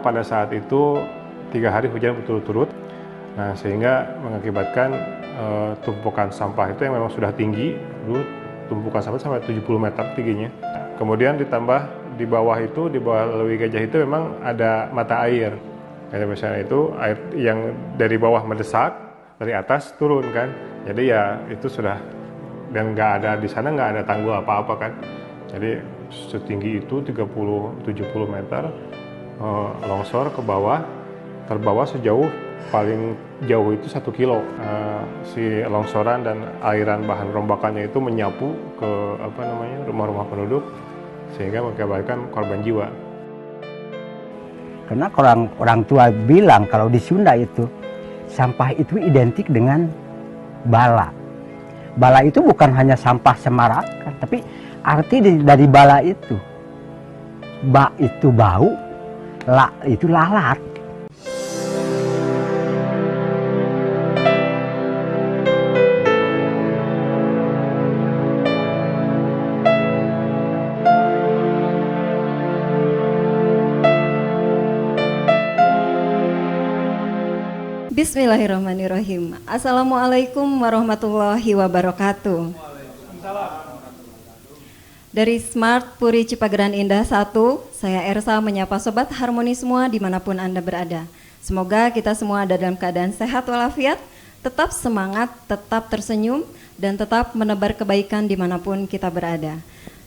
pada saat itu 3 hari hujan berturut-turut. Nah, sehingga mengakibatkan tumpukan sampah itu yang memang sudah tinggi, dulu tumpukan sampah sampai 70 meter tingginya. Kemudian ditambah di bawah itu, di bawah Lewi Gajah itu memang ada mata air. Kayak misalnya itu air yang dari bawah mendesak, dari atas turun kan. Jadi ya itu sudah, dan nggak ada di sana, nggak ada tanggul apa-apa kan. Jadi setinggi itu 30-70 meter longsor ke bawah, terbawa sejauh paling jauh itu 1 kilo. Si longsoran dan airan bahan rombakannya itu menyapu ke rumah-rumah penduduk sehingga mengakibatkan korban jiwa. Karena orang tua bilang kalau di Sunda itu sampah itu identik dengan bala. Bala itu bukan hanya sampah sembarangan, tapi arti dari bala itu, ba itu bau, la itu lalat. Bismillahirrahmanirrahim. Assalamualaikum warahmatullahi wabarakatuh. Dari Smart Puri Cipageran Indah 1, saya Ersa menyapa Sobat Harmoni semua dimanapun Anda berada. Semoga kita semua ada dalam keadaan sehat walafiat, tetap semangat, tetap tersenyum, dan tetap menebar kebaikan dimanapun kita berada.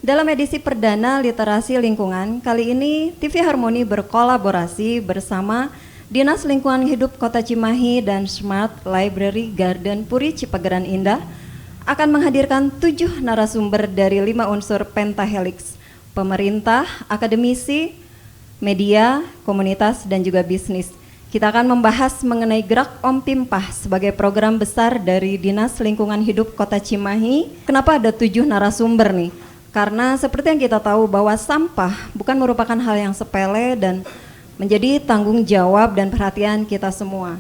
Dalam edisi perdana Literasi Lingkungan, kali ini TV Harmoni berkolaborasi bersama Dinas Lingkungan Hidup Kota Cimahi dan Smart Library Garden Puri Cipageran Indah akan menghadirkan 7 narasumber dari 5 unsur pentahelix: pemerintah, akademisi, media, komunitas, dan juga bisnis. Kita akan membahas mengenai Gerak Om Pimpah sebagai program besar dari Dinas Lingkungan Hidup Kota Cimahi. Kenapa ada 7 narasumber nih? Karena seperti yang kita tahu bahwa sampah bukan merupakan hal yang sepele dan menjadi tanggung jawab dan perhatian kita semua.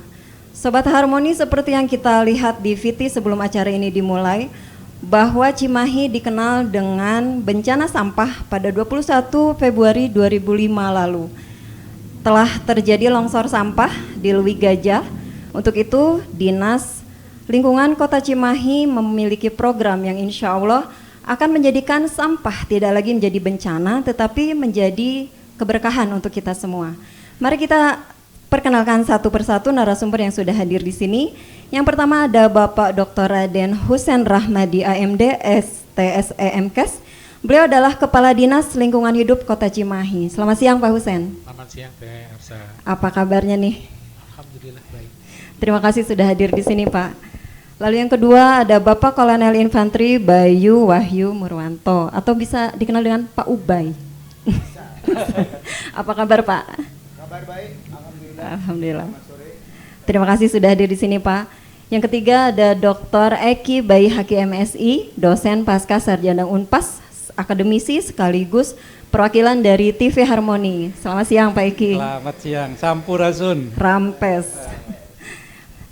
Sobat Harmoni, seperti yang kita lihat di VT sebelum acara ini dimulai, bahwa Cimahi dikenal dengan bencana sampah pada 21 Februari 2005 lalu. Telah terjadi longsor sampah di Lewi Gajah. Untuk itu, Dinas Lingkungan Kota Cimahi memiliki program yang insya Allah akan menjadikan sampah tidak lagi menjadi bencana, tetapi menjadi keberkahan untuk kita semua. Mari kita perkenalkan satu persatu narasumber yang sudah hadir di sini. Yang pertama ada Bapak Dr. Raden Husein Rahmadi AMD STSEMKes. Beliau adalah Kepala Dinas Lingkungan Hidup Kota Cimahi. Selamat siang Pak Husein. Selamat siang Teh Ersa. Apa kabarnya nih? Alhamdulillah baik. Terima kasih sudah hadir di sini Pak. Lalu yang kedua ada Bapak Kolonel Infanteri Bayu Wahyu Murwanto atau bisa dikenal dengan Pak Ubay. Apa kabar Pak? Kabar baik, alhamdulillah. Alhamdulillah. Terima kasih sudah hadir di sini Pak. Yang ketiga ada Dr. Eki Bayi Haki MSI, dosen pasca sarjana Unpas, akademisi sekaligus perwakilan dari TV Harmoni. Selamat siang Pak Eki. Selamat siang, Sampurasun. Rampes.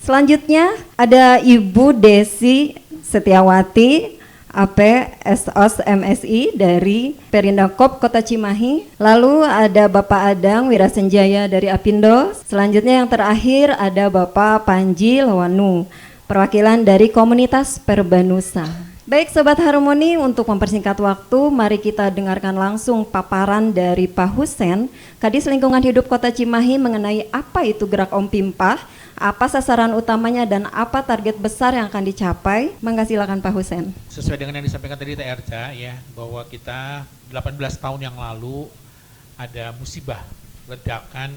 Selanjutnya ada Ibu Desi Setiawati, AP SOS MSI dari Perindakop Kota Cimahi. Lalu ada Bapak Adang Wirasenjaya dari Apindo. Selanjutnya yang terakhir ada Bapak Panji Lawanu, perwakilan dari komunitas Perbanusa. Baik Sobat Harmoni, untuk mempersingkat waktu, mari kita dengarkan langsung paparan dari Pak Husein, Kadis Lingkungan Hidup Kota Cimahi mengenai apa itu Gerak Om Pimpah, apa sasaran utamanya dan apa target besar yang akan dicapai. Mangga silakan Pak Husein. Sesuai dengan yang disampaikan tadi Teh Erca ya, bahwa kita 18 tahun yang lalu ada musibah ledakan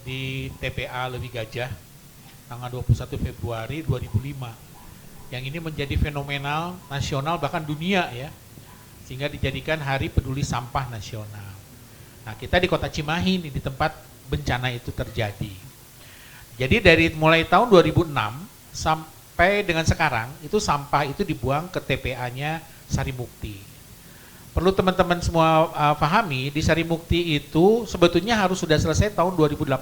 di TPA Lewi Gajah tanggal 21 Februari 2005. Yang ini menjadi fenomenal nasional bahkan dunia ya, sehingga dijadikan Hari Peduli Sampah Nasional. Nah kita di Kota Cimahi ini di tempat bencana itu terjadi. Jadi dari mulai tahun 2006 sampai dengan sekarang itu sampah itu dibuang ke TPA-nya Sarimukti. Perlu teman-teman semua pahami, di Sarimukti itu sebetulnya harus sudah selesai tahun 2018.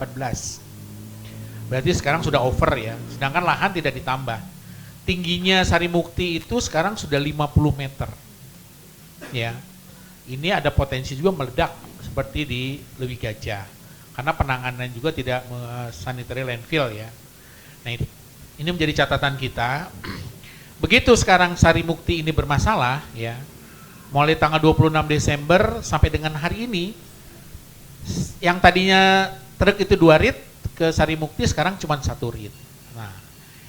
Berarti sekarang sudah over ya, sedangkan lahan tidak ditambah. Tingginya Sarimukti itu sekarang sudah 50 meter. Ya. Ini ada potensi juga meledak seperti di Lewi Gajah. karena penanganan juga tidak sanitary landfill ya. Nah ini menjadi catatan kita. Begitu sekarang Sarimukti ini bermasalah ya, mulai tanggal 26 Desember sampai dengan hari ini, yang tadinya truk itu 2 rit ke Sarimukti sekarang cuma 1 rit. Nah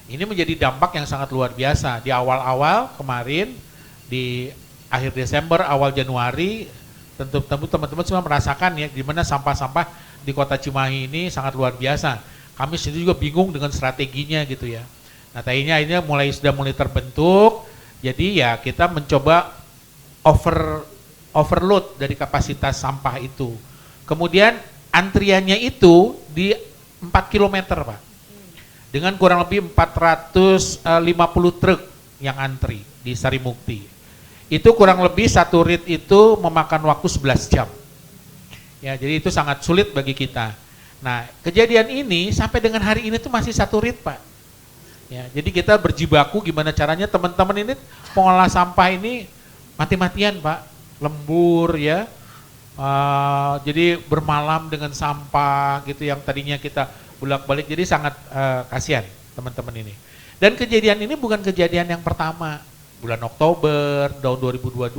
ini menjadi dampak yang sangat luar biasa. Di awal-awal kemarin, di akhir Desember, awal Januari, tentu teman-teman semua merasakan ya gimana sampah-sampah di kota Cimahi ini sangat luar biasa. Kami sendiri juga bingung dengan strateginya gitu ya. Nah tadinya ini sudah mulai terbentuk, jadi ya kita mencoba overload dari kapasitas sampah itu. Kemudian antriannya itu di 4 km Pak, dengan kurang lebih 450 truk yang antri di Sarimukti. Itu kurang lebih 1 rit itu memakan waktu 11 jam. Ya, jadi itu sangat sulit bagi kita. Nah, kejadian ini sampai dengan hari ini tuh masih 1 rit Pak. Ya, jadi kita berjibaku gimana caranya teman-teman ini pengolah sampah ini mati-matian Pak, lembur ya. Jadi bermalam dengan sampah gitu yang tadinya kita bolak-balik, jadi sangat kasihan teman-teman ini. Dan kejadian ini bukan kejadian yang pertama. Bulan Oktober tahun 2022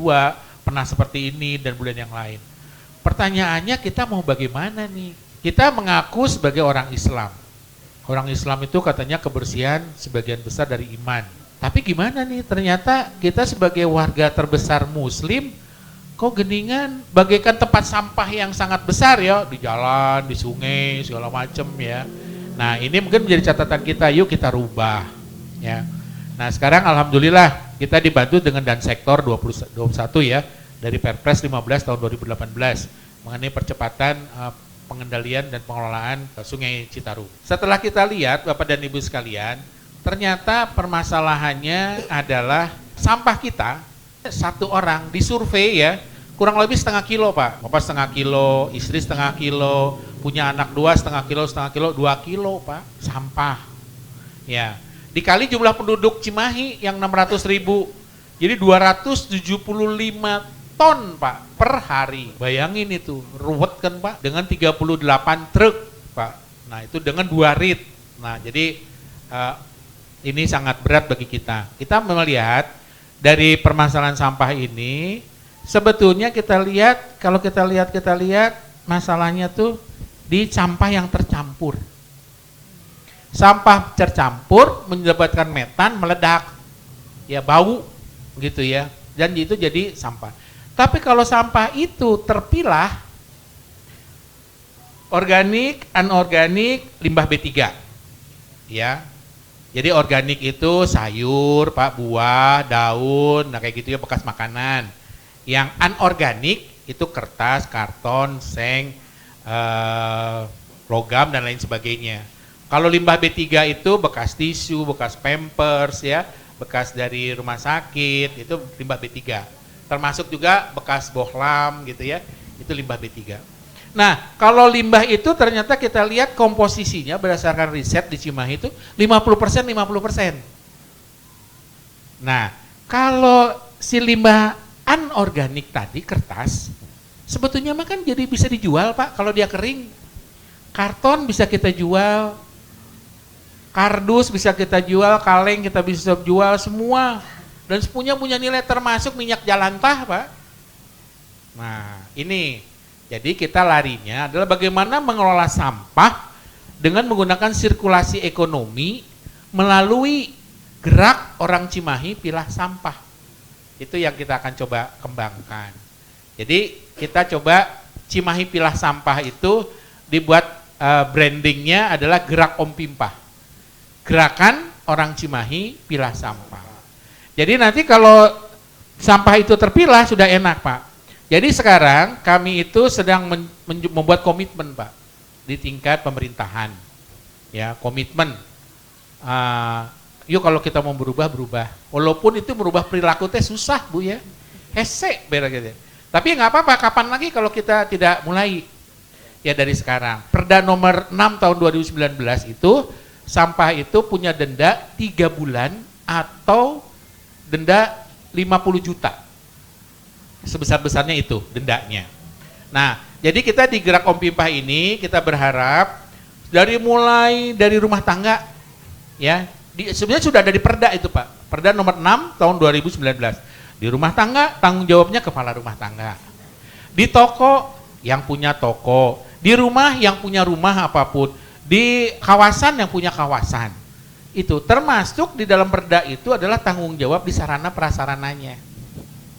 pernah seperti ini dan bulan yang lain. Pertanyaannya kita mau bagaimana nih? Kita mengaku sebagai orang Islam. Orang Islam itu katanya kebersihan sebagian besar dari iman. Tapi gimana nih, ternyata kita sebagai warga terbesar Muslim, kok geningan bagaikan tempat sampah yang sangat besar ya, di jalan, di sungai, segala macam ya. Nah ini mungkin menjadi catatan kita, yuk kita rubah ya. Nah sekarang alhamdulillah kita dibantu dengan Dansektor 21 ya, dari Perpres 15 tahun 2018 mengenai percepatan pengendalian dan pengelolaan Sungai Citarum. Setelah kita lihat Bapak dan Ibu sekalian, ternyata permasalahannya adalah sampah kita, satu orang disurvei ya, kurang lebih setengah kilo Pak. Bapak setengah kilo, istri setengah kilo, punya anak 2 setengah kilo, 2 kilo Pak, sampah. Ya, dikali jumlah penduduk Cimahi yang 600.000, jadi 275 ton Pak per hari. Bayangin itu, ruwet kan Pak, dengan 38 truk Pak. Nah itu dengan 2 rit. Nah jadi ini sangat berat bagi kita. Kita melihat dari permasalahan sampah ini, sebetulnya kita lihat, kalau kita lihat masalahnya tuh di sampah yang tercampur. Sampah tercampur menyebabkan metan meledak, ya bau gitu ya, dan itu jadi sampah. Tapi kalau sampah itu terpilah, organik, anorganik, limbah B3, ya. Jadi organik itu sayur, Pak, buah, daun, nah kayak gitu ya, bekas makanan. Yang anorganik itu kertas, karton, seng, logam dan lain sebagainya. Kalau limbah B3 itu bekas tisu, bekas pampers ya, bekas dari rumah sakit, itu limbah B3. Termasuk juga bekas bohlam gitu ya, itu limbah B3. Nah, kalau limbah itu ternyata kita lihat komposisinya berdasarkan riset di Cimahi itu 50%. Nah, kalau si limbah anorganik tadi, kertas, sebetulnya mah kan jadi bisa dijual Pak kalau dia kering. Karton bisa kita jual, kardus bisa kita jual, kaleng kita bisa jual, semua. Dan semuanya punya nilai, termasuk minyak jelantah Pak. Nah ini, jadi kita larinya adalah bagaimana mengelola sampah dengan menggunakan sirkulasi ekonomi melalui gerak orang Cimahi pilah sampah. Itu yang kita akan coba kembangkan. Jadi kita coba Cimahi pilah sampah itu dibuat brandingnya adalah gerak Om Pimpah. Gerakan orang Cimahi pilah sampah. Jadi nanti kalau sampah itu terpilah sudah enak Pak. Jadi sekarang kami itu sedang membuat komitmen Pak di tingkat pemerintahan. Ya, komitmen. Yuk kalau kita mau berubah. Walaupun itu merubah perilaku teh susah Bu ya. Hese beda gitu. Tapi nggak apa-apa, kapan lagi kalau kita tidak mulai? Ya dari sekarang. Perda nomor 6 tahun 2019 itu sampah itu punya denda 3 bulan atau denda 50 juta. Sebesar-besarnya itu dendanya. Nah, Jadi kita di Gerak Om Pimpah ini kita berharap mulai dari rumah tangga, ya. Sebenarnya sudah ada di Perda itu Pak, Perda nomor 6 tahun 2019. Di rumah tangga tanggung jawabnya kepala rumah tangga. Di toko yang punya toko, di rumah yang punya rumah apapun, di kawasan yang punya kawasan. Itu termasuk di dalam Perda itu adalah tanggung jawab di sarana prasarananya.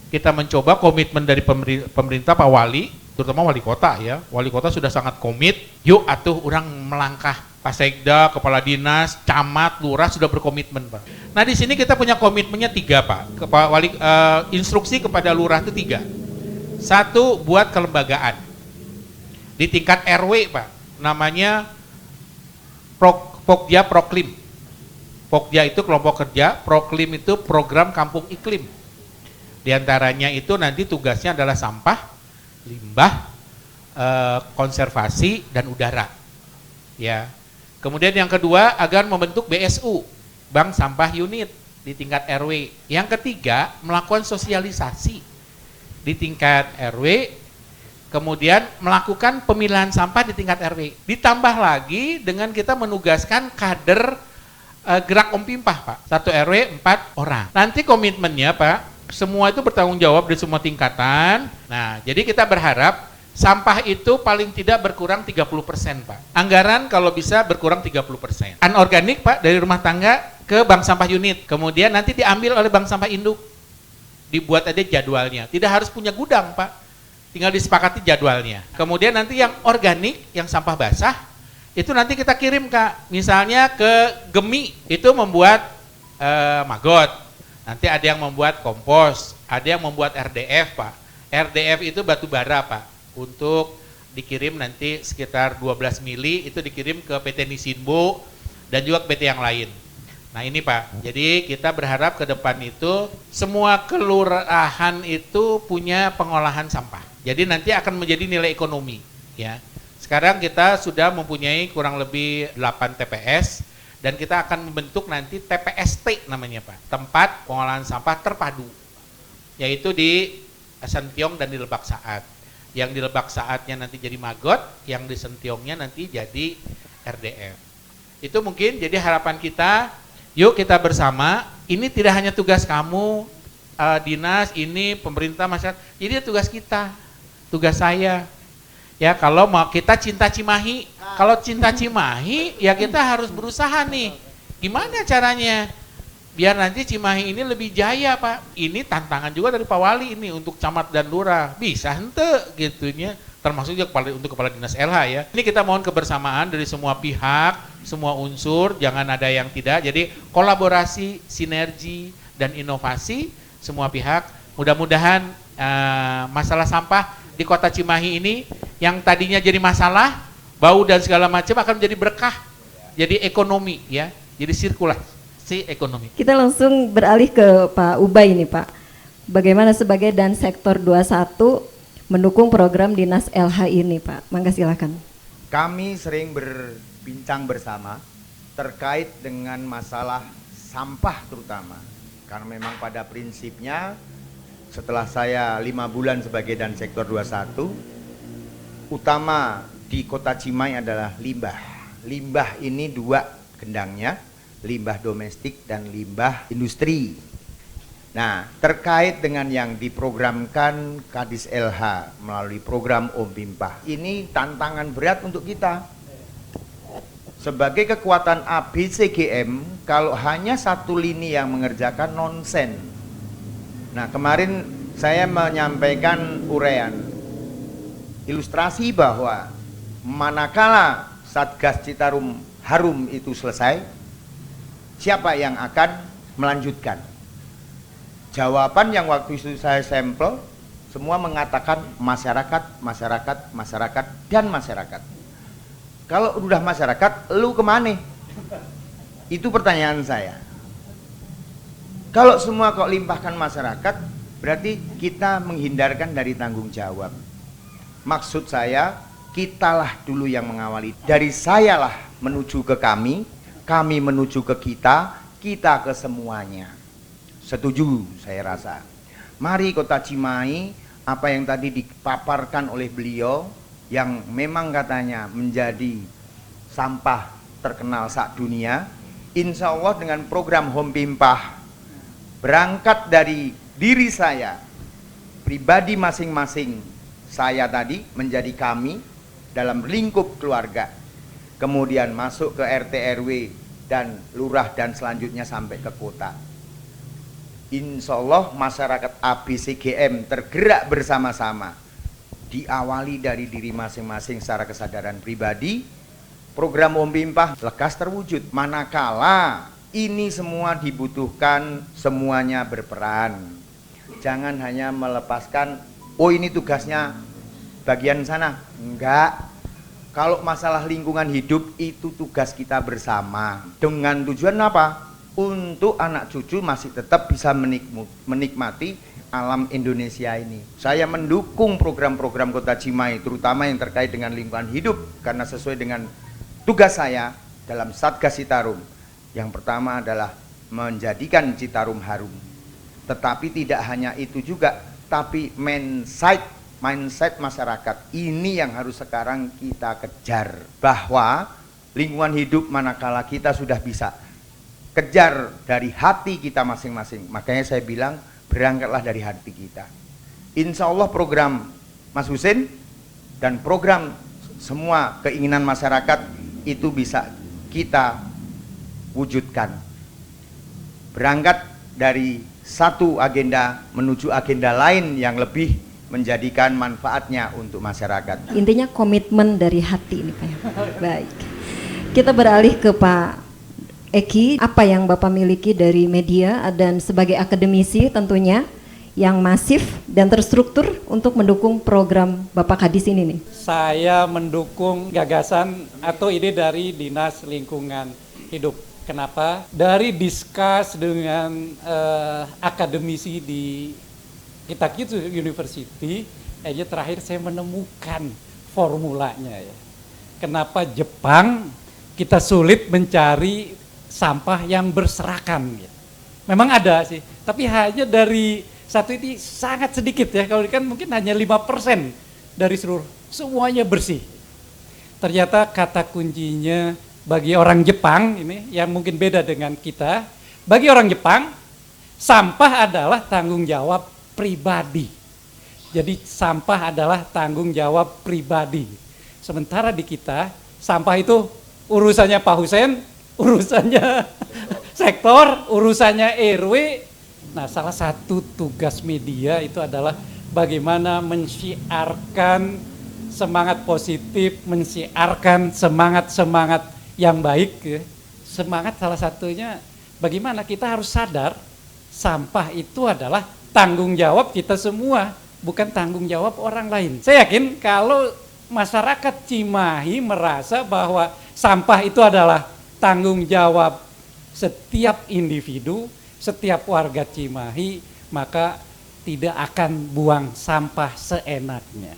Kita mencoba komitmen dari pemerintah Pak Wali, terutama wali kota ya. Wali kota sudah sangat komit, yuk atuh orang melangkah. Pak Sekda, kepala dinas, camat, lurah sudah berkomitmen Pak. Nah di sini kita punya komitmennya 3 Pak. Instruksi kepada lurah itu 3. 1 buat kelembagaan. Di tingkat RW Pak, namanya Pokja Proklim. Pokja itu kelompok kerja, Proklim itu program kampung iklim. Di antaranya itu nanti tugasnya adalah sampah, limbah, konservasi dan udara. Ya. Kemudian yang kedua agar membentuk BSU, Bank Sampah Unit di tingkat RW. Yang ketiga melakukan sosialisasi di tingkat RW, kemudian melakukan pemilahan sampah di tingkat RW. Ditambah lagi dengan kita menugaskan kader Gerak Om Pimpah Pak, 1 RW 4 orang. Nanti komitmennya Pak, semua itu bertanggung jawab di semua tingkatan. Nah, jadi kita berharap sampah itu paling tidak berkurang 30% Pak. Anggaran kalau bisa berkurang 30%. Anorganik Pak dari rumah tangga ke bank sampah unit. Kemudian nanti diambil oleh bank sampah induk. Dibuat aja jadwalnya. Tidak harus punya gudang Pak. Tinggal disepakati jadwalnya. Kemudian nanti yang organik, yang sampah basah, itu nanti kita kirim Kak. Misalnya ke Gemi, itu membuat maggot. Nanti ada yang membuat kompos, ada yang membuat RDF Pak. RDF itu batu bara Pak. Untuk dikirim nanti sekitar 12 mili, itu dikirim ke PT Nisinbo dan juga ke PT yang lain. Nah ini Pak, jadi kita berharap ke depan itu semua kelurahan itu punya pengolahan sampah. Jadi nanti akan menjadi nilai ekonomi ya. Sekarang kita sudah mempunyai kurang lebih 8 TPS dan kita akan membentuk nanti TPST namanya Pak, tempat pengolahan sampah terpadu, yaitu di Sentiong dan di Lebak Saat. Yang di Lebak Saatnya nanti jadi maggot, yang di Sentiongnya nanti jadi RDF. Itu mungkin jadi harapan kita, yuk kita bersama, ini tidak hanya tugas kamu, dinas, ini pemerintah, masyarakat, ini tugas kita, tugas saya. Ya kalau mau kita cinta Cimahi, kalau cinta Cimahi ya kita harus berusaha nih. Gimana caranya? Biar nanti Cimahi ini lebih jaya Pak. Ini tantangan juga dari Pak Wali ini untuk camat dan lurah. Bisa ente gitunya. Termasuk juga untuk kepala dinas LH ya. Ini kita mohon kebersamaan dari semua pihak, semua unsur, jangan ada yang tidak. Jadi kolaborasi, sinergi dan inovasi semua pihak. Mudah-mudahan masalah sampah di kota Cimahi ini yang tadinya jadi masalah, bau dan segala macam akan menjadi berkah, jadi ekonomi ya, jadi sirkulasi ekonomi. Kita langsung beralih ke Pak Ubay ini Pak. Bagaimana sebagai dan sektor 21 mendukung program dinas LH ini Pak? Mangga silakan. Kami sering berbincang bersama terkait dengan masalah sampah terutama. Karena memang pada prinsipnya setelah saya 5 bulan sebagai dan sektor 21, utama di kota Cimahi adalah limbah. Limbah ini 2 gendangnya, limbah domestik dan limbah industri. Nah, terkait dengan yang diprogramkan Kadis LH melalui program Om Pimpah, ini tantangan berat untuk kita. Sebagai kekuatan ABCGM, kalau hanya 1 lini yang mengerjakan nonsen. Nah, kemarin saya menyampaikan uraian ilustrasi bahwa manakala Satgas Citarum Harum itu selesai, siapa yang akan melanjutkan? Jawaban yang waktu itu saya sampel semua mengatakan masyarakat, masyarakat, masyarakat, dan masyarakat. Kalau udah masyarakat, lu kemana? Itu pertanyaan saya. Kalau semua kok limpahkan masyarakat, berarti kita menghindarkan dari tanggung jawab. Maksud saya, kitalah dulu yang mengawali. Dari sayalah menuju ke kami menuju ke kita ke semuanya. Setuju saya rasa. Mari kota Cimahi, apa yang tadi dipaparkan oleh beliau, yang memang katanya menjadi sampah terkenal sak dunia, insya Allah dengan program Home Pimpah, berangkat dari diri saya pribadi masing-masing, saya tadi menjadi kami dalam lingkup keluarga, kemudian masuk ke RT RW dan lurah dan selanjutnya sampai ke kota. Insya Allah masyarakat ABCGM tergerak bersama-sama, diawali dari diri masing-masing secara kesadaran pribadi. Program Home Pimpah lekas terwujud manakala ini semua dibutuhkan, semuanya berperan. Jangan hanya melepaskan, oh ini tugasnya bagian sana. Enggak. Kalau masalah lingkungan hidup itu tugas kita bersama. Dengan tujuan apa? Untuk anak cucu masih tetap bisa menikmati alam Indonesia ini. Saya mendukung program-program Kota Cimahi, terutama yang terkait dengan lingkungan hidup, karena sesuai dengan tugas saya dalam Satgas Citarum. Yang pertama adalah menjadikan Citarum harum. Tetapi tidak hanya itu juga, tapi mindset masyarakat ini yang harus sekarang kita kejar. Bahwa lingkungan hidup manakala kita sudah bisa kejar dari hati kita masing-masing. Makanya saya bilang berangkatlah dari hati kita. Insya Allah program Mas Husin dan program semua keinginan masyarakat itu bisa kita wujudkan. Berangkat dari satu agenda menuju agenda lain yang lebih menjadikan manfaatnya untuk masyarakat. Intinya komitmen dari hati ini Pak. Baik. Kita beralih ke Pak Eki. Apa yang Bapak miliki dari media dan sebagai akademisi tentunya yang masif dan terstruktur untuk mendukung program Bapak Kadis ini nih? Saya mendukung gagasan atau ide dari Dinas Lingkungan Hidup. Kenapa? Dari diskus dengan akademisi di Kitakitsu University, aja terakhir saya menemukan formulanya ya. Kenapa Jepang kita sulit mencari sampah yang berserakan? Ya. Memang ada sih, tapi hanya dari satu itu sangat sedikit ya, kalau kan mungkin hanya 5% dari seluruh, semuanya bersih. Ternyata kata kuncinya bagi orang Jepang ini yang mungkin beda dengan kita, bagi orang Jepang sampah adalah tanggung jawab pribadi. Jadi sampah adalah tanggung jawab pribadi. Sementara di kita sampah itu urusannya Pak Husein, urusannya sektor, urusannya RW. Nah, salah satu tugas media itu adalah bagaimana mensiarkan semangat positif, mensiarkan semangat-semangat yang baik. Ya. Semangat salah satunya bagaimana kita harus sadar sampah itu adalah tanggung jawab kita semua, bukan tanggung jawab orang lain. Saya yakin kalau masyarakat Cimahi merasa bahwa sampah itu adalah tanggung jawab setiap individu, setiap warga Cimahi, maka tidak akan buang sampah seenaknya.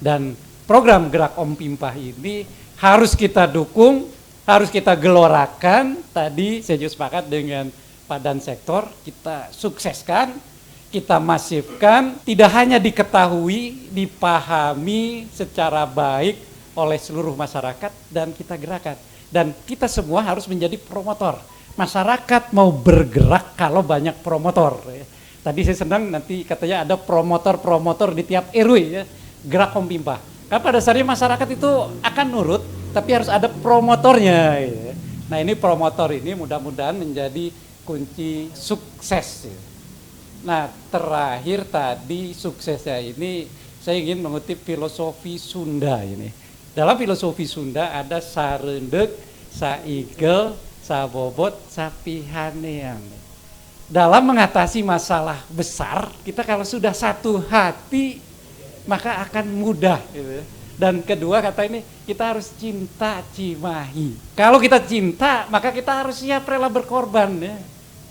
Dan program Gerak Om Pimpah ini harus kita dukung, harus kita gelorakan. Tadi saya juga sepakat dengan Pak Dan Sektor, kita sukseskan, kita masifkan, tidak hanya diketahui, dipahami secara baik oleh seluruh masyarakat, dan kita gerakan. Dan kita semua harus menjadi promotor. Masyarakat mau bergerak kalau banyak promotor. Tadi saya senang nanti katanya ada promotor-promotor di tiap RW ya, Gerak Om Pimpah. Karena pada dasarnya masyarakat itu akan nurut, tapi harus ada promotornya. Ya. Nah ini promotor ini mudah-mudahan menjadi kunci sukses. Ya. Nah terakhir tadi suksesnya ini saya ingin mengutip filosofi Sunda ini. Dalam filosofi Sunda ada sarendek, saigel, sabobot, sapihaneang. Dalam mengatasi masalah besar, kita kalau sudah satu hati, maka akan mudah. Gitu. Dan kedua kata ini, kita harus cinta Cimahi. Kalau kita cinta, maka kita harus siap rela berkorban. Ya.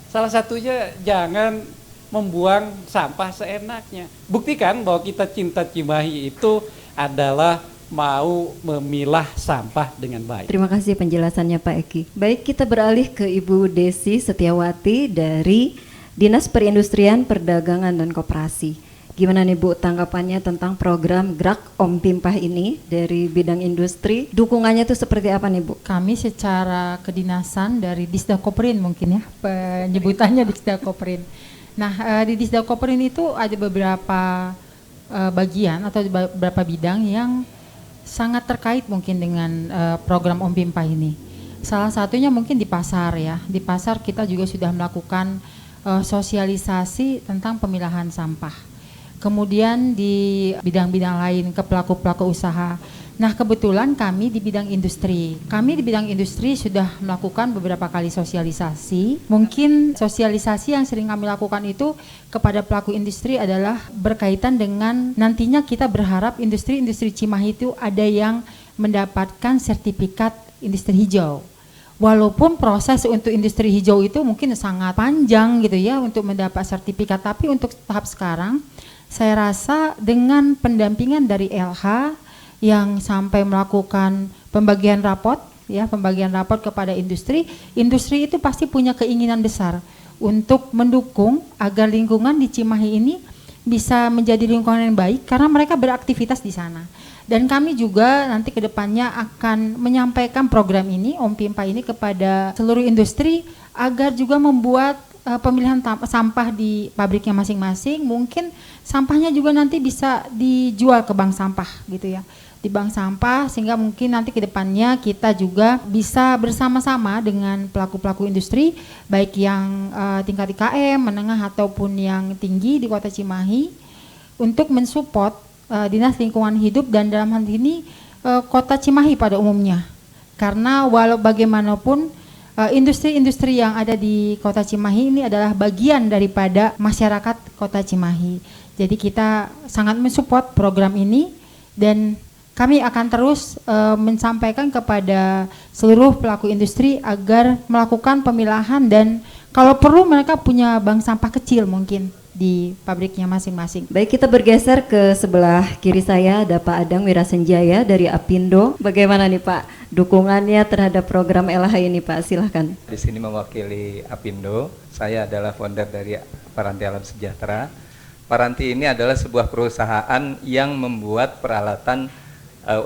Salah satunya jangan membuang sampah seenaknya. Buktikan bahwa kita cinta Cimahi itu adalah mau memilah sampah dengan baik. Terima kasih penjelasannya Pak Eki. Baik, kita beralih ke Ibu Desi Setiawati dari Dinas Perindustrian, Perdagangan dan Koperasi. Gimana nih Bu tanggapannya tentang program Gerak Om Pimpah ini dari bidang industri? Dukungannya itu seperti apa nih Bu? Kami secara kedinasan dari Disdakoprin mungkin ya, penyebutannya Disdakoprin. Nah, di Disdakoprin itu ada beberapa bagian atau beberapa bidang yang sangat terkait mungkin dengan program Om Pimpah ini. Salah satunya mungkin di pasar ya. Di pasar kita juga sudah melakukan sosialisasi tentang pemilahan sampah. Kemudian di bidang-bidang lain ke pelaku-pelaku usaha. Nah, kebetulan kami di bidang industri. Kami di bidang industri sudah melakukan beberapa kali sosialisasi. Mungkin sosialisasi yang sering kami lakukan itu kepada pelaku industri adalah berkaitan dengan nantinya kita berharap industri-industri Cimahi itu ada yang mendapatkan sertifikat industri hijau. Walaupun proses untuk industri hijau itu mungkin sangat panjang gitu ya untuk mendapat sertifikat, tapi untuk tahap sekarang saya rasa dengan pendampingan dari LH yang sampai melakukan pembagian rapot kepada industri itu pasti punya keinginan besar untuk mendukung agar lingkungan di Cimahi ini bisa menjadi lingkungan yang baik karena mereka beraktivitas di sana. Dan kami juga nanti ke depannya akan menyampaikan program ini, Om Pimpah ini kepada seluruh industri agar juga membuat pemilihan sampah di pabriknya masing-masing. Mungkin sampahnya juga nanti bisa dijual ke bank sampah gitu ya, di bank sampah, sehingga mungkin nanti ke depannya kita juga bisa bersama-sama dengan pelaku-pelaku industri baik yang tingkat IKM, menengah ataupun yang tinggi di Kota Cimahi untuk mensupport Dinas Lingkungan Hidup dan dalam hal ini Kota Cimahi pada umumnya. Karena walau bagaimanapun industri-industri yang ada di Kota Cimahi ini adalah bagian daripada masyarakat Kota Cimahi. Jadi kita sangat mensupport program ini dan kami akan terus menyampaikan kepada seluruh pelaku industri agar melakukan pemilahan dan kalau perlu mereka punya bank sampah kecil mungkin di pabriknya masing-masing. Baik, kita bergeser ke sebelah kiri saya ada Pak Adang Wirasenjaya dari Apindo. Bagaimana nih Pak dukungannya terhadap program LH ini Pak? Silahkan. Di sini mewakili Apindo. Saya adalah founder dari Paranti Alam Sejahtera. Paranti ini adalah sebuah perusahaan yang membuat peralatan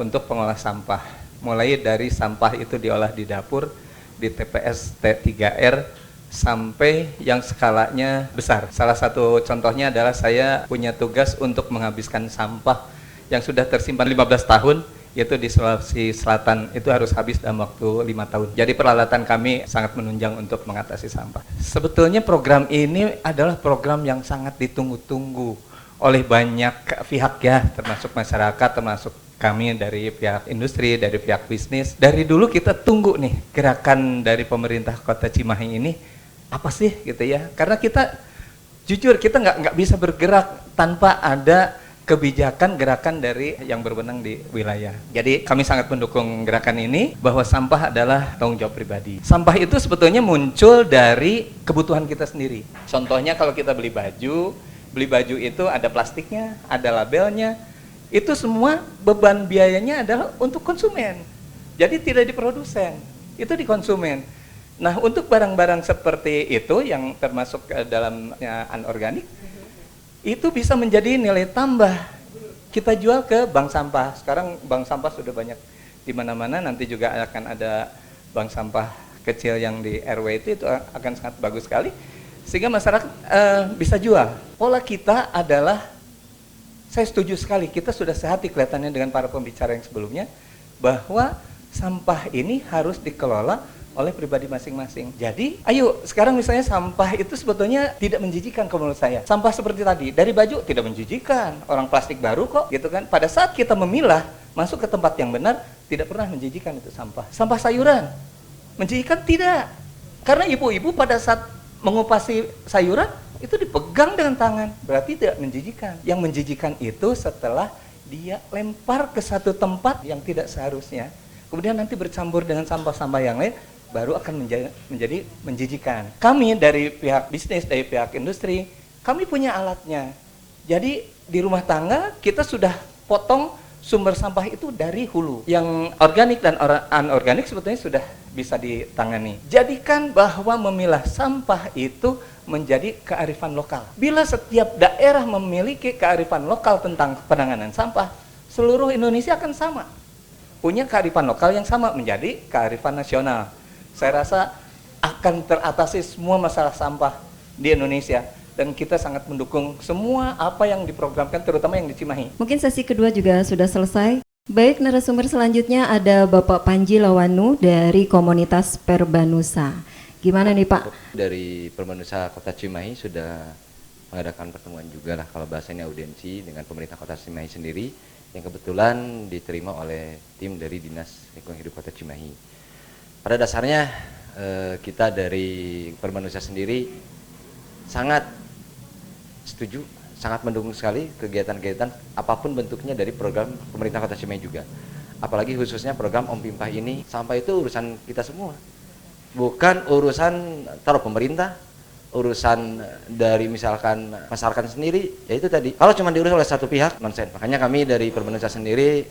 untuk pengolah sampah. Mulai dari sampah itu diolah di dapur, di TPS T3R, sampai yang skalanya besar. Salah satu contohnya adalah saya punya tugas untuk menghabiskan sampah yang sudah tersimpan 15 tahun, yaitu di Sulawesi Selatan, itu harus habis dalam waktu 5 tahun. Jadi peralatan kami sangat menunjang untuk mengatasi sampah. Sebetulnya program ini adalah program yang sangat ditunggu-tunggu oleh banyak pihak ya, termasuk masyarakat, termasuk kami dari pihak industri, dari pihak bisnis. Dari dulu kita tunggu nih gerakan dari pemerintah Kota Cimahi ini apa sih gitu ya, karena kita jujur kita nggak bisa bergerak tanpa ada kebijakan gerakan dari yang berwenang di wilayah. Jadi kami sangat mendukung gerakan ini bahwa sampah adalah tanggung jawab pribadi. Sampah itu sebetulnya muncul dari kebutuhan kita sendiri. Contohnya kalau kita beli baju itu ada plastiknya, ada labelnya, itu semua beban biayanya adalah untuk konsumen. Jadi tidak di produsen, itu di konsumen. Nah, untuk barang-barang seperti itu yang termasuk dalamnya anorganik, itu bisa menjadi nilai tambah. Kita jual ke bank sampah. Sekarang bank sampah sudah banyak di mana-mana, nanti juga akan ada bank sampah kecil yang di RW itu akan sangat bagus sekali. Sehingga masyarakat bisa jual. Pola kita adalah, saya setuju sekali, kita sudah sehati kelihatannya dengan para pembicara yang sebelumnya, bahwa sampah ini harus dikelola oleh pribadi masing-masing. Jadi, ayo sekarang misalnya sampah itu sebetulnya tidak menjijikan kalau menurut saya. Sampah seperti tadi, dari baju tidak menjijikan, orang plastik baru kok gitu kan. Pada saat kita memilah, masuk ke tempat yang benar, tidak pernah menjijikan itu sampah. Sampah sayuran, menjijikan tidak. Karena ibu-ibu pada saat mengupasi sayuran, itu dipegang dengan tangan, berarti tidak menjijikan. Yang menjijikan itu setelah dia lempar ke satu tempat yang tidak seharusnya, kemudian nanti bercampur dengan sampah-sampah yang lain, baru akan menjadi menjijikan. Kami dari pihak bisnis, dari pihak industri, kami punya alatnya. Jadi di rumah tangga kita sudah potong sumber sampah itu dari hulu. Yang organik dan anorganik sebetulnya sudah bisa ditangani. Jadikan bahwa memilah sampah itu menjadi kearifan lokal. Bila setiap daerah memiliki kearifan lokal tentang penanganan sampah, seluruh Indonesia akan sama. Punya kearifan lokal yang sama menjadi kearifan nasional. Saya rasa akan teratasi semua masalah sampah di Indonesia. Dan kita sangat mendukung semua apa yang diprogramkan, terutama yang di Cimahi. Mungkin sesi kedua juga sudah selesai. Baik, narasumber selanjutnya ada Bapak Panji Lawanu dari komunitas Perbanusa. Gimana nih Pak? Dari Perbanusa Kota Cimahi sudah mengadakan pertemuan juga lah, kalau bahasanya audiensi dengan pemerintah Kota Cimahi sendiri, yang kebetulan diterima oleh tim dari Dinas Lingkungan Hidup Kota Cimahi. Pada dasarnya kita dari Perbanusa sendiri sangat setuju, sangat mendukung sekali kegiatan-kegiatan apapun bentuknya dari program pemerintah Kota Cimahi juga. Apalagi khususnya program Om Pimpah ini, sampah itu urusan kita semua. Bukan urusan pemerintah, urusan dari misalkan masyarakat sendiri, ya itu tadi. Kalau cuma diurus oleh satu pihak, nonsen. Makanya kami dari Perbanusa sendiri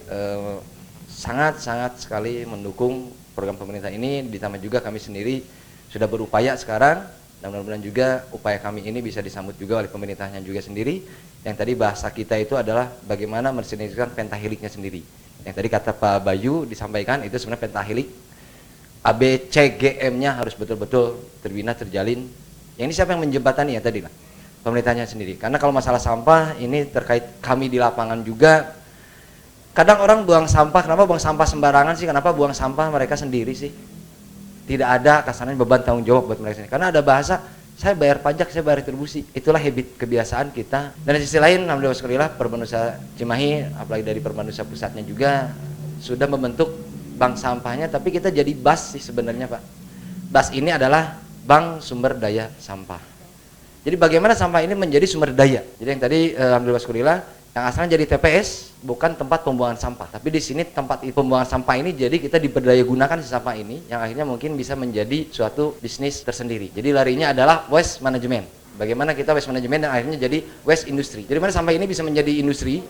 sangat-sangat sekali mendukung program pemerintah ini, ditambah juga kami sendiri sudah berupaya sekarang. Dan mudah-mudahan juga upaya kami ini bisa disambut juga oleh pemerintahnya juga sendiri. Yang tadi bahasa kita itu adalah bagaimana mensinergikan pentaheliknya sendiri. Yang tadi kata Pak Bayu disampaikan itu sebenarnya pentahelik. ABCGM-nya harus betul-betul terbina, terjalin. Yang ini siapa yang menjembatani ya tadi lah, pemerintahnya sendiri. Karena kalau masalah sampah ini terkait kami di lapangan juga. Kadang orang buang sampah, kenapa buang sampah sembarangan sih? Kenapa buang sampah mereka sendiri sih? Tidak ada kasarnya beban tanggung jawab buat mereka sendiri. Karena ada bahasa, saya bayar pajak, saya bayar retribusi. Itulah habit kebiasaan kita. Dan di sisi lain, alhamdulillah Perbanusa Cimahi, apalagi dari Perbanusa pusatnya juga sudah membentuk bank sampahnya. Tapi kita jadi BAS sih sebenarnya Pak. BAS ini adalah Bank Sumber Daya Sampah. Jadi bagaimana sampah ini menjadi sumber daya. Jadi yang tadi alhamdulillah yang asalnya jadi TPS bukan tempat pembuangan sampah, tapi di sini tempat pembuangan sampah ini jadi kita diberdaya gunakan si sampah ini yang akhirnya mungkin bisa menjadi suatu bisnis tersendiri. Jadi larinya adalah waste management. Bagaimana kita waste management yang akhirnya jadi waste industry. Jadi mana sampah ini bisa menjadi industri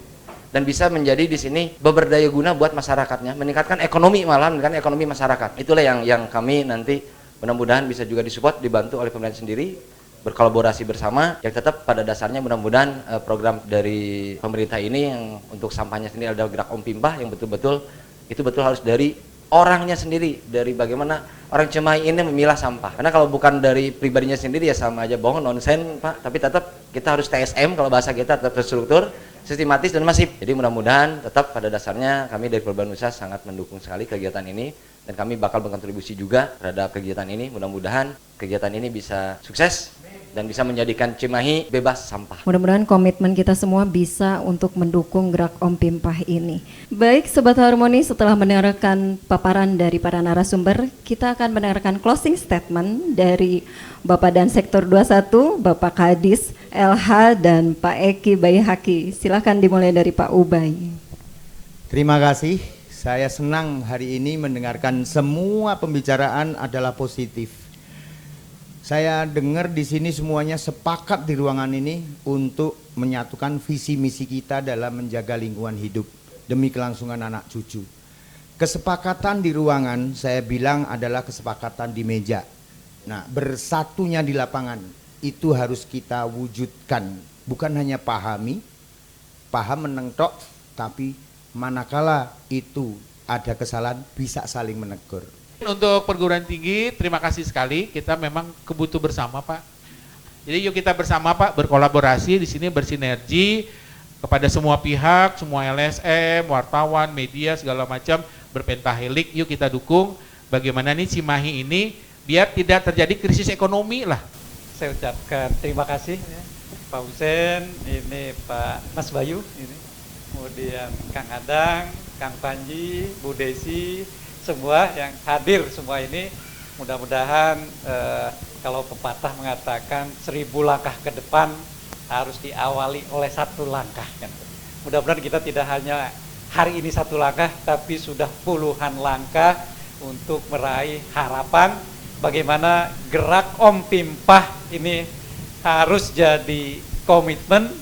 dan bisa menjadi di sini berdaya guna buat masyarakatnya, meningkatkan ekonomi malah meningkatkan ekonomi masyarakat. Itulah yang kami nanti mudah-mudahan bisa juga disupport, dibantu oleh pemerintah sendiri, berkolaborasi bersama, yang tetap pada dasarnya mudah-mudahan program dari pemerintah ini yang untuk sampahnya sendiri ada gerak Om Pimpah yang betul-betul itu betul harus dari orangnya sendiri, dari bagaimana orang Cimahi ini memilah sampah. Karena kalau bukan dari pribadinya sendiri ya sama aja bohong, nonsen Pak, tapi tetap kita harus TSM, kalau bahasa kita tetap terstruktur, sistematis dan masif. Jadi mudah-mudahan tetap pada dasarnya kami dari Perbanusa sangat mendukung sekali kegiatan ini dan kami bakal berkontribusi juga terhadap kegiatan ini. Mudah-mudahan kegiatan ini bisa sukses dan bisa menjadikan Cimahi bebas sampah. Mudah-mudahan komitmen kita semua bisa untuk mendukung gerak Om Pimpah ini. Baik Sobat Harmoni, setelah mendengarkan paparan dari para narasumber, kita akan mendengarkan closing statement dari Bapak dan Sektor 21, Bapak Kadis, LH, dan Pak Eki Bayhaki. Silakan dimulai dari Pak Ubay. Terima kasih, saya senang hari ini mendengarkan semua pembicaraan adalah positif. Saya dengar di sini semuanya sepakat di ruangan ini untuk menyatukan visi misi kita dalam menjaga lingkungan hidup demi kelangsungan anak cucu. Kesepakatan di ruangan saya bilang adalah kesepakatan di meja. Nah, bersatunya di lapangan itu harus kita wujudkan, bukan hanya paham menengtok, tapi manakala itu ada kesalahan bisa saling menegur. Untuk perguruan tinggi, terima kasih sekali. Kita memang kebutuh bersama, Pak. Jadi yuk kita bersama, Pak, berkolaborasi di sini, bersinergi kepada semua pihak, semua LSM, wartawan, media, segala macam, berpentahelik. Yuk kita dukung bagaimana nih Cimahi ini biar tidak terjadi krisis ekonomi lah. Saya ucapkan terima kasih ya, Pak Husen, ini Pak Mas Bayu, ini kemudian Kang Adang, Kang Panji, Bu Desi, semua yang hadir semua ini. Mudah-mudahan kalau pepatah mengatakan 1000 langkah ke depan harus diawali oleh 1 langkah kan. Mudah-mudahan kita tidak hanya hari ini 1 langkah, tapi sudah puluhan langkah untuk meraih harapan bagaimana gerak Om Pimpah ini harus jadi komitmen,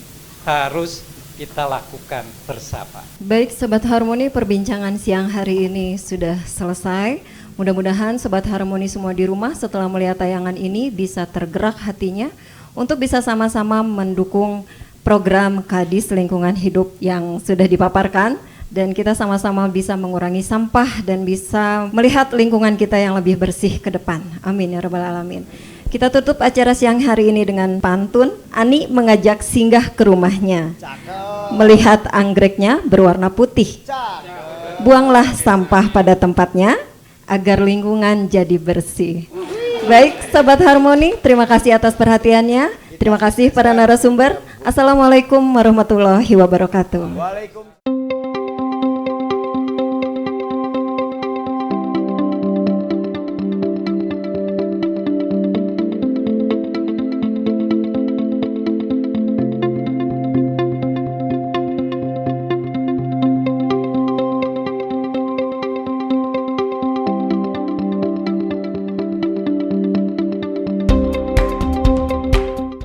harus kita lakukan bersama. Baik Sobat Harmoni, perbincangan siang hari ini sudah selesai. Mudah-mudahan Sobat Harmoni semua di rumah setelah melihat tayangan ini bisa tergerak hatinya untuk bisa sama-sama mendukung program Kadis Lingkungan Hidup yang sudah dipaparkan, dan kita sama-sama bisa mengurangi sampah dan bisa melihat lingkungan kita yang lebih bersih ke depan. Amin ya rabbal alamin. Kita tutup acara siang hari ini dengan pantun. Ani mengajak singgah ke rumahnya, melihat anggreknya berwarna putih. Buanglah sampah pada tempatnya agar lingkungan jadi bersih. Baik Sobat Harmoni, terima kasih atas perhatiannya. Terima kasih para narasumber. Assalamualaikum warahmatullahi wabarakatuh. Waalaikumsalam.